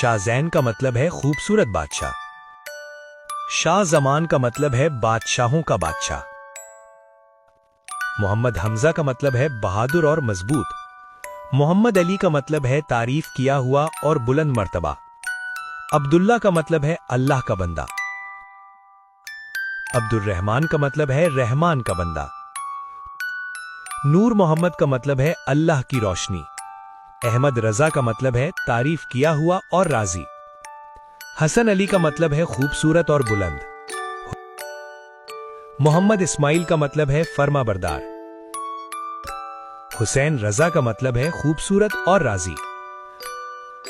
शाह ज़ैन का मतलब है खूबसूरत बादशाह। शाह ज़मान का मतलब है बादशाहों का बादशाह। मोहम्मद हमजा का मतलब है बहादुर और मजबूत। मोहम्मद अली का मतलब है तारीफ किया हुआ और बुलंद मर्तबा। अब्दुल्ला का मतलब है अल्लाह का बंदा। अब्दुल रहमान का मतलब है रहमान का बंदा। नूर मोहम्मद का मतलब है अल्लाह की रोशनी। अहमद रजा का मतलब है तारीफ किया हुआ और राजी। हसन अली का मतलब है खूबसूरत और बुलंद। मोहम्मद इस्माइल का मतलब है फर्मा बरदार। हुसैन रजा का मतलब है खूबसूरत और राजी।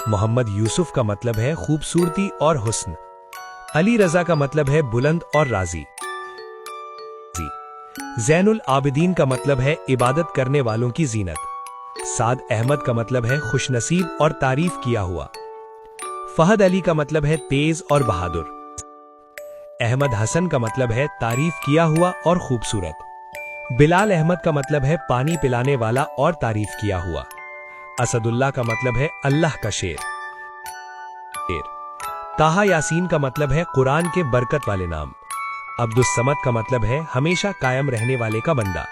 मोहम्मद यूसुफ का मतलब है खूबसूरती और हुस्न। अली रजा का मतलब है बुलंद और राजी। ज़ैनुल आबिदीन का मतलब है इबादत करने वालों की जीनत। साद अहमद का मतलब है खुशनसीब और तारीफ किया हुआ। फहद अली का मतलब है तेज और बहादुर। अहमद हसन का मतलब है तारीफ किया हुआ और खूबसूरत। बिलाल अहमद का मतलब है पानी पिलाने वाला और तारीफ किया हुआ। असदुल्ला का मतलब है अल्लाह का शेर। ताहा यासीन का मतलब है कुरान के बरकत वाले नाम। अब्दुस समद का मतलब है हमेशा कायम रहने वाले का बंदा।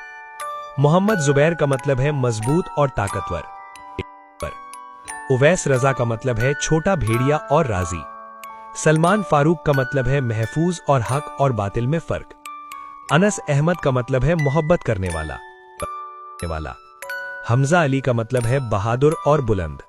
मोहम्मद जुबैर का मतलब है मजबूत और ताकतवर। उवैस रजा का मतलब है छोटा भेड़िया और राजी। सलमान फारूक का मतलब है महफूज और हक और बातिल में फर्क। अनस अहमद का मतलब है मोहब्बत करने वाला। हमजा अली का मतलब है बहादुर और बुलंद।